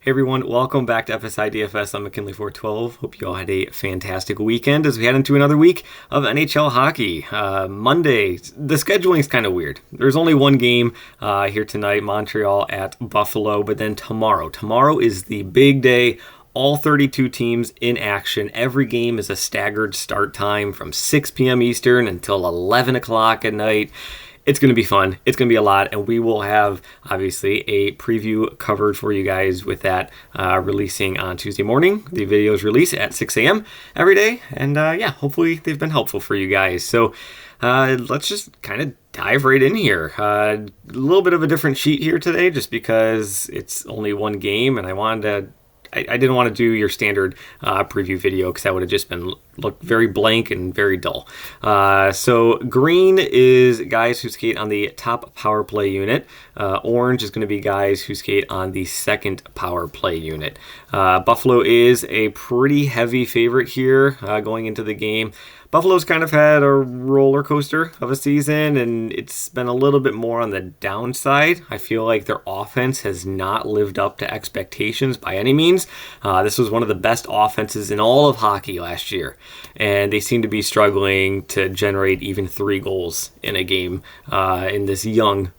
Hey everyone, welcome back to FSi DFS. I'm McKinley412. Hope you all had a fantastic weekend as we head into another week of NHL hockey. Monday, the scheduling is kind of weird. There's only one game here tonight, Montreal at Buffalo, but then tomorrow is the big day. All 32 teams in action. Every game is a staggered start time from 6 p.m. Eastern until 11 o'clock at night. It's going to be fun. It's going to be a lot, and we will have, obviously, a preview covered for you guys with that releasing on Tuesday morning. The videos release at 6 a.m. every day, and hopefully they've been helpful for you guys. So let's just kind of dive right in here. A little bit of a different sheet here today just because it's only one game, and I didn't want to do your standard preview video because that would have just looked very blank and very dull. So green is guys who skate on the top power play unit. Orange is going to be guys who skate on the second power play unit. Buffalo is a pretty heavy favorite here going into the game. Buffalo's kind of had a roller coaster of a season, and it's been a little bit more on the downside. I feel like their offense has not lived up to expectations by any means. This was one of the best offenses in all of hockey last year, and they seem to be struggling to generate even 3 goals in a game in this young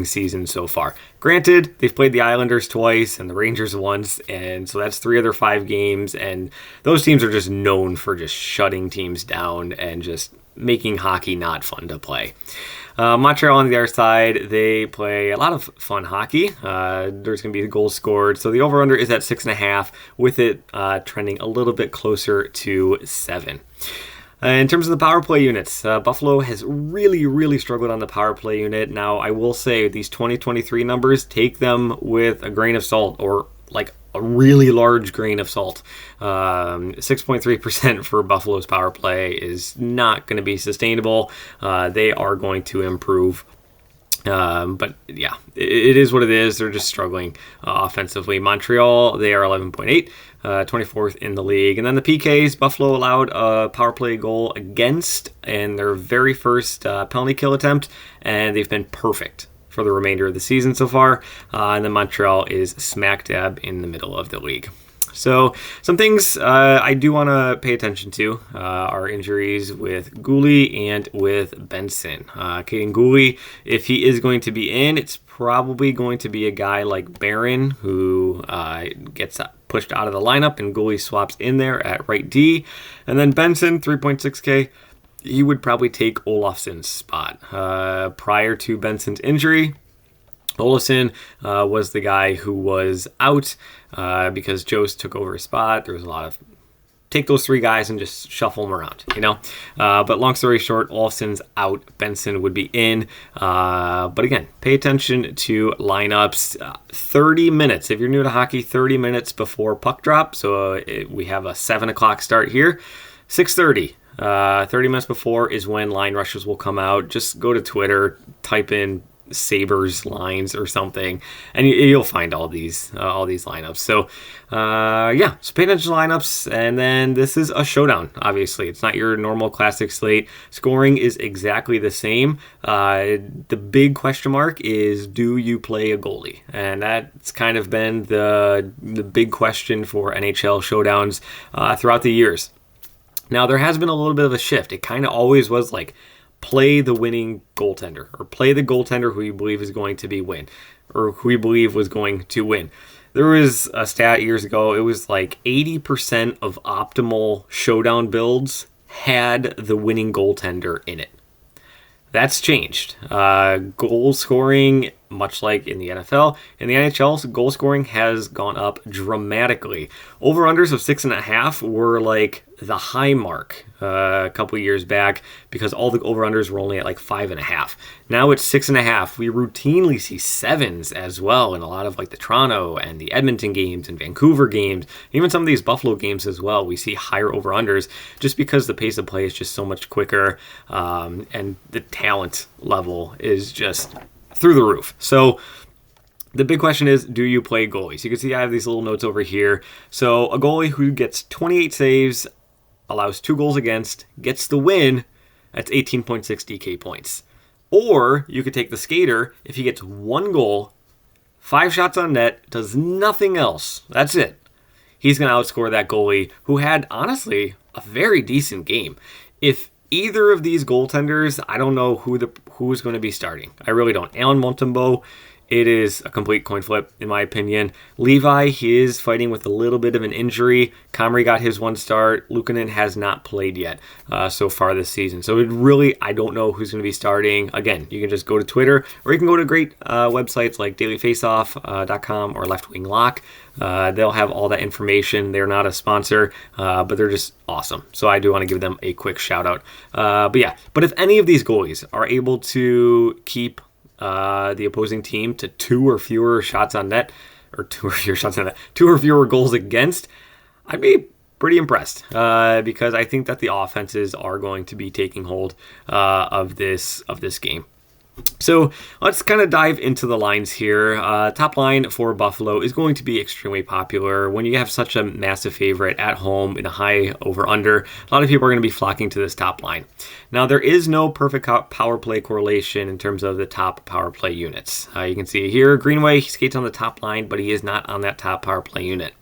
season so far. Granted, they've played the Islanders twice and the Rangers once, and so that's 3 of their 5 games, and those teams are just known for just shutting teams down and just making hockey not fun to play. Montreal on the other side, they play a lot of fun hockey. There's going to be goals scored, so the over-under is at 6.5, with it trending a little bit closer to 7. In terms of the power play units, Buffalo has really struggled on the power play unit. Now, I will say these 2023 numbers, take them with a grain of salt, or like a really large grain of salt. 6.3% for Buffalo's power play is not going to be sustainable. They are going to improve. But yeah, it is what it is. They're just struggling offensively. Montreal, they are 11.8, 24th in the league. And then the PKs, Buffalo allowed a power play goal against in their very first penalty kill attempt, and they've been perfect for the remainder of the season so far. And then Montreal is smack dab in the middle of the league. So some things I do want to pay attention to are injuries with Guhle and with Benson. Caden Guhle, if he is going to be in, it's probably going to be a guy like Barron who gets pushed out of the lineup and Guhle swaps in there at right D. And then Benson, 3.6K. He would probably take Olofsson's spot. Prior to Benson's injury, Olofsson was the guy who was out because Jost took over his spot. There was a lot of take those 3 guys and just shuffle them around, But long story short, Olofsson's out. Benson would be in. But again, pay attention to lineups. 30 minutes. If you're new to hockey, 30 minutes before puck drop. So we have a 7 o'clock start here. 6:30. 30 minutes before is when line rushes will come out. Just go to Twitter, type in Sabres lines or something, and you'll find all these lineups. So so pay attention to lineups. And then this is a showdown. Obviously, it's not your normal classic slate. Scoring is exactly the same. The big question mark is, do you play a goalie? And that's kind of been the big question for NHL showdowns throughout the years. Now, there has been a little bit of a shift. It kind of always was like, play the winning goaltender, or play the goaltender who you believe is going to be win, or who you believe was going to win. There was a stat years ago, it was like 80% of optimal showdown builds had the winning goaltender in it. That's changed. Goal scoring, much like in the NFL, in the NHL, goal scoring has gone up dramatically. Over-unders of 6.5 were like the high mark a couple years back because all the over-unders were only at like 5.5. Now it's 6.5. We routinely see 7s as well in a lot of like the Toronto and the Edmonton games and Vancouver games, even some of these Buffalo games as well. We see higher over-unders just because the pace of play is just so much quicker, and the talent level is just through the roof. So the big question is, do you play goalies? You can see I have these little notes over here. So a goalie who gets 28 saves, allows 2 goals against, gets the win, that's 18.6 DK points. Or you could take the skater, if he gets 1 goal, 5 shots on net, does nothing else. That's it. He's going to outscore that goalie who had, honestly, a very decent game. If either of these goaltenders, I don't know who's going to be starting. I really don't. Alan Montembeault, it is a complete coin flip, in my opinion. Levi, he is fighting with a little bit of an injury. Comrie got his one start. Luukkonen has not played yet so far this season. So it really, I don't know who's going to be starting. Again, you can just go to Twitter, or you can go to great websites like dailyfaceoff.com or Left Wing Lock. They'll have all that information. They're not a sponsor, but they're just awesome. So I do want to give them a quick shout out. But if any of these goalies are able to keep the opposing team to 2 or fewer shots on net, or 2 or fewer goals against, I'd be pretty impressed because I think that the offenses are going to be taking hold of this game. So let's kind of dive into the lines here. Top line for Buffalo is going to be extremely popular. When you have such a massive favorite at home in a high over-under, a lot of people are going to be flocking to this top line. Now, there is no perfect power play correlation in terms of the top power play units. You can see here, Greenway, he skates on the top line, but he is not on that top power play unit.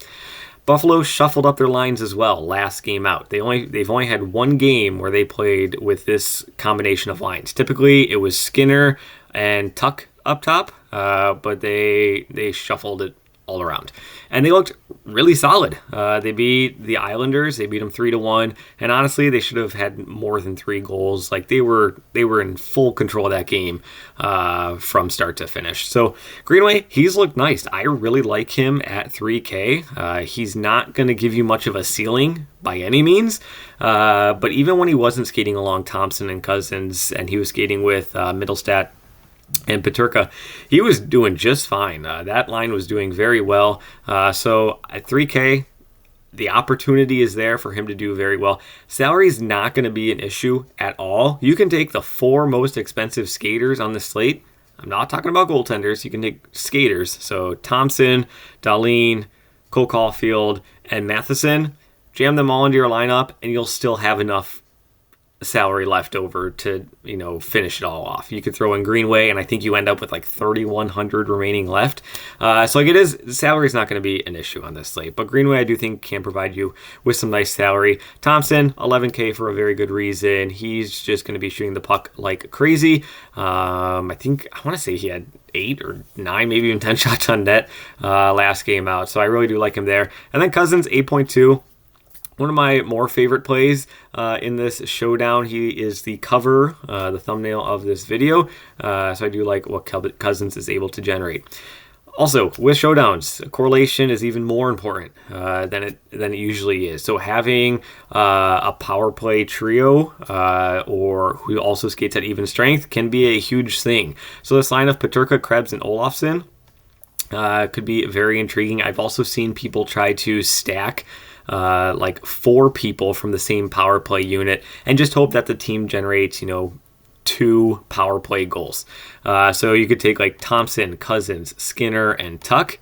Buffalo shuffled up their lines as well last game out. They've only had one game where they played with this combination of lines. Typically, it was Skinner and Tuck up top, but they shuffled it all around. And they looked really solid. They beat the Islanders. They beat them 3-1. And honestly, they should have had more than 3 goals. Like they were in full control of that game from start to finish. So Greenway, he's looked nice. I really like him at 3K. He's not going to give you much of a ceiling by any means. But even when he wasn't skating along Thompson and Cousins, and he was skating with Middlestat and Peterka, he was doing just fine. That line was doing very well. So at 3K, the opportunity is there for him to do very well. Salary is not going to be an issue at all. You can take the 4 most expensive skaters on the slate. I'm not talking about goaltenders. You can take skaters. So Thompson, Dahlin, Cole Caulfield, and Matheson. Jam them all into your lineup, and you'll still have enough salary left over to finish it all off. You could throw in Greenway, and I think you end up with like 3,100 remaining left. Salary is not going to be an issue on this slate, but Greenway I do think can provide you with some nice salary. Thompson, 11K for a very good reason. He's just going to be shooting the puck like crazy. I want to say he had 8 or 9, maybe even 10 shots on net last game out. So I really do like him there. And then Cousins, 8.2. One of my more favorite plays in this showdown. He is the cover, the thumbnail of this video. So I do like what Cousins is able to generate. Also, with showdowns, correlation is even more important than it usually is. So having a power play trio or who also skates at even strength can be a huge thing. So this line of Peterka, Krebs, and Olofsson could be very intriguing. I've also seen people try to stack like 4 people from the same power play unit and just hope that the team generates 2 power play goals. So you could take like Thompson, Cousins, Skinner, and Tuck.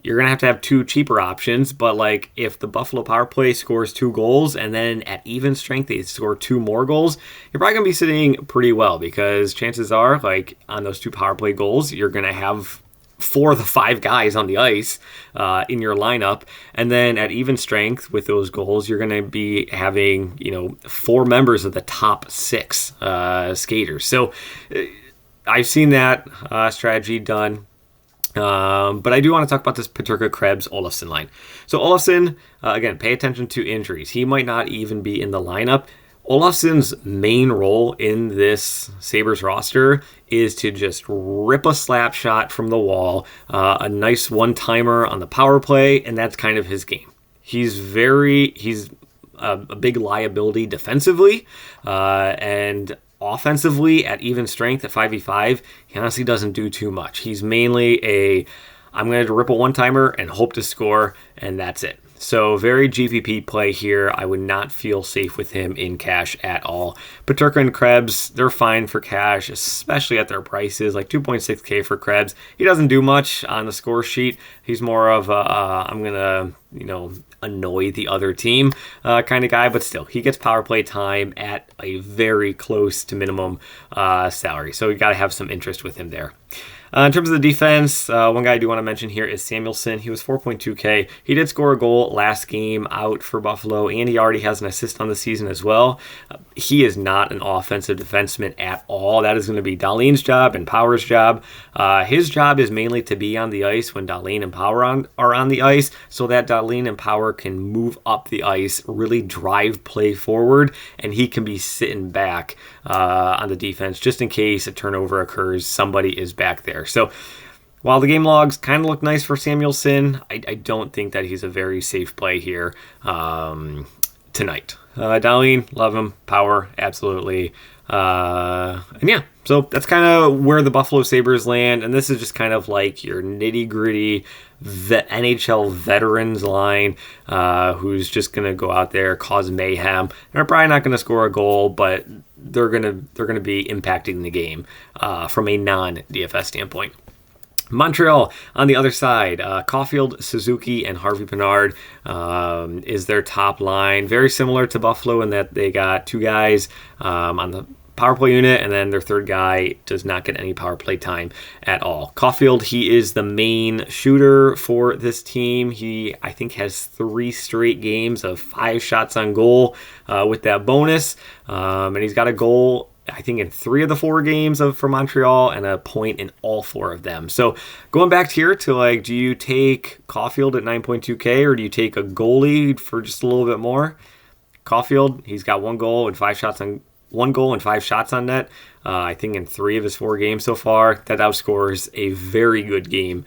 You're gonna have to have 2 cheaper options, but like if the Buffalo power play scores 2 goals and then at even strength they score 2 more goals, you're probably gonna be sitting pretty well, because chances are like on those 2 power play goals you're gonna have 4 of the 5 guys on the ice in your lineup. And then at even strength with those goals, you're going to be having, 4 members of the top 6 skaters. So I've seen that strategy done. But I do want to talk about this Peterka, Krebs, Olofsson line. So Olofsson, again, pay attention to injuries. He might not even be in the lineup. Olofsson's main role in this Sabres roster is to just rip a slap shot from the wall, a nice one-timer on the power play, and that's kind of his game. He's a big liability defensively, and offensively at even strength at 5v5, he honestly doesn't do too much. He's mainly I'm going to rip a one-timer and hope to score, and that's it. So very GPP play here. I would not feel safe with him in cash at all. Peterka and Krebs, they're fine for cash, especially at their prices, like 2.6K for Krebs. He doesn't do much on the score sheet. He's more of I'm going to, annoy the other team kind of guy, but still, he gets power play time at a very close to minimum salary. So you got to have some interest with him there. In terms of the defense, one guy I do want to mention here is Samuelsson. He was 4.2K. He did score a goal last game out for Buffalo, and he already has an assist on the season as well. He is not an offensive defenseman at all. That is going to be Dahlin's job and Power's job. His job is mainly to be on the ice when Dahlin and Power are on the ice, so that Dahlin and Power can move up the ice, really drive play forward, and he can be sitting back on the defense just in case a turnover occurs. Somebody is back there. So while the game logs kind of look nice for Samuelsson, I don't think that he's a very safe play here tonight. Dahlin, love him. Power, absolutely. And yeah, so that's kind of where the Buffalo Sabres land. And this is just kind of like your nitty gritty NHL veterans line, who's just going to go out there, cause mayhem. They're probably not going to score a goal, but they're going to be impacting the game from a non-DFS standpoint. Montreal on the other side, Caulfield, Suzuki, and Harvey Pinard is their top line. Very similar to Buffalo in that they got two guys on the power play unit, and then their third guy does not get any power play time at all. Caulfield, he is the main shooter for this team. He, I think, has 3 straight games of 5 shots on goal with that bonus, and he's got a goal, I think, in 3 of the 4 games for Montreal and a point in all 4 of them. So going back here to like, do you take Caulfield at 9.2K or do you take a goalie for just a little bit more? Caulfield, he's got 1 goal and 5 shots on net. I think in 3 of his 4 games so far. That outscores a very good game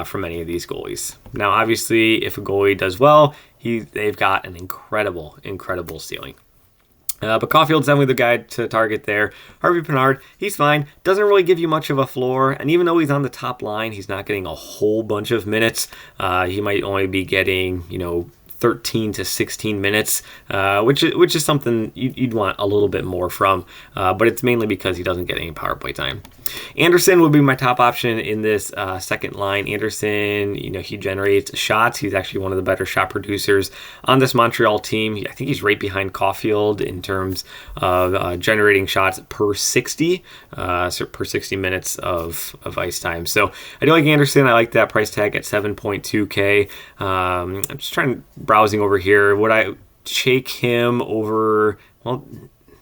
from any of these goalies. Now, obviously, if a goalie does well, they've got an incredible ceiling. But Caulfield's definitely the guy to target there. Harvey Pinard, he's fine. Doesn't really give you much of a floor. And even though he's on the top line, he's not getting a whole bunch of minutes. He might only be getting, 13 to 16 minutes, which is something you'd want a little bit more from. But it's mainly because he doesn't get any power play time. Anderson would be my top option in this second line. Anderson, he generates shots. He's actually one of the better shot producers on this Montreal team. I think he's right behind Caulfield in terms of generating shots per 60 minutes of ice time. So I do like Anderson. I like that price tag at 7.2K. I'm just browsing over here. Would I take him over? Well,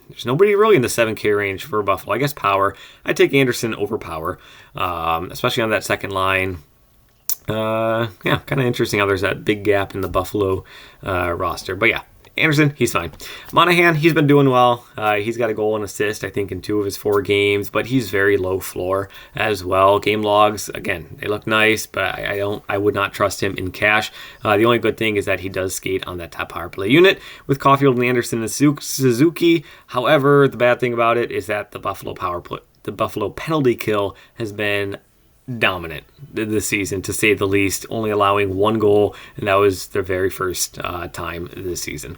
there's nobody really in the 7K range for Buffalo. I guess Power. I'd take Anderson over Power, especially on that second line. Kind of interesting how there's that big gap in the Buffalo roster. But yeah, Anderson, he's fine. Monahan, he's been doing well. He's got a goal and assist, I think, in 2 of his 4 games, but he's very low floor as well. Game logs, again, they look nice, but I would not trust him in cash. The only good thing is that he does skate on that top power play unit with Caulfield and Anderson and Suzuki. However, the bad thing about it is that the Buffalo penalty kill has been dominant this season, to say the least, only allowing 1 goal, and that was their very first time this season.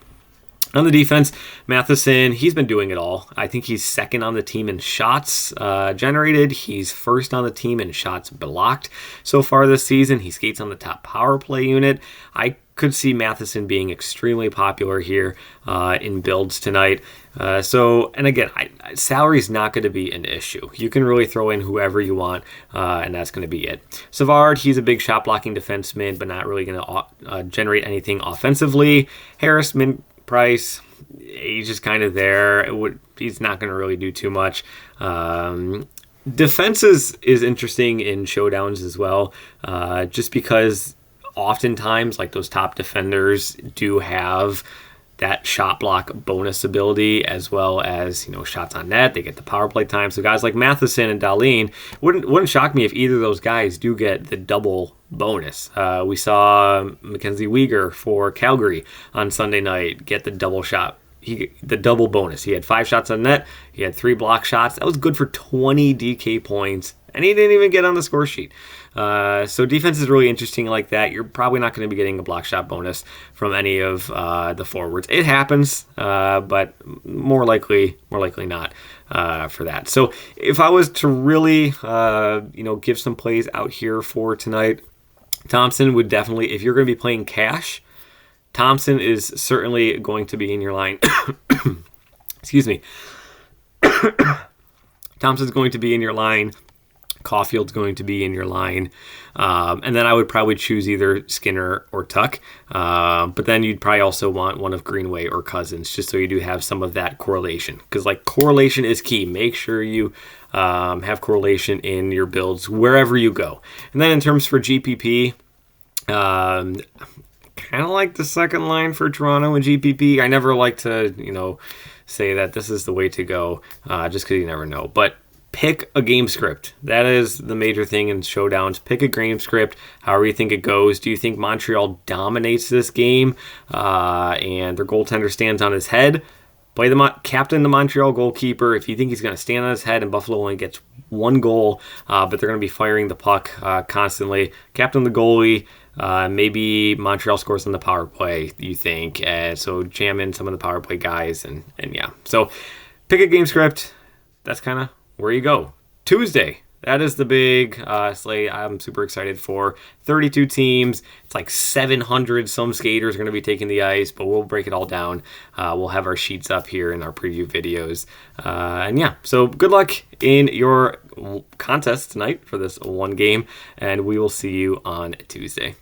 On the defense, Matheson, he's been doing it all. I think he's second on the team in shots generated. He's first on the team in shots blocked so far this season. He skates on the top power play unit. I could see Matheson being extremely popular here in builds tonight. And again, salary's not going to be an issue. You can really throw in whoever you want, and that's going to be it. Savard, he's a big shot blocking defenseman, but not really going to generate anything offensively. Harris, price, he's just kind of there. He's not going to really do too much. Defense is interesting in showdowns as well, just because oftentimes, like, those top defenders do have that shot block bonus ability, as well as, shots on net. They get the power play time. So guys like Matheson and Dahlin, wouldn't shock me if either of those guys do get the double bonus. We saw Mackenzie Weegar for Calgary on Sunday night get the the double bonus. He had 5 shots on net. He had 3 block shots. That was good for 20 DK points, and he didn't even get on the score sheet. So defense is really interesting like that. You're probably not going to be getting a block shot bonus from any of the forwards. It happens, but more likely not for that. So if I was to really, give some plays out here for tonight, Thompson would definitely, if you're going to be playing cash, Thompson is certainly going to be in your line. Excuse me. Thompson's going to be in your line Caulfield's going to be in your line. And then I would probably choose either Skinner or Tuck. But then you'd probably also want one of Greenway or Cousins, just so you do have some of that correlation. Because correlation is key. Make sure you have correlation in your builds wherever you go. And then in terms for GPP, kind of like the second line for Toronto and GPP. I never like to, say that this is the way to go, just because you never know. But pick a game script. That is the major thing in showdowns. Pick a game script, however you think it goes. Do you think Montreal dominates this game and their goaltender stands on his head? Play captain the Montreal goalkeeper. If you think he's going to stand on his head and Buffalo only gets one goal, but they're going to be firing the puck constantly, captain the goalie. Maybe Montreal scores on the power play, you think. So jam in some of the power play guys. And yeah. So pick a game script. That's kind of where you go. Tuesday, that is the big slate I'm super excited for. 32 teams. It's 700 some skaters are going to be taking the ice, but we'll break it all down. We'll have our sheets up here in our preview videos. And yeah, so good luck in your contest tonight for this one game, and we will see you on Tuesday.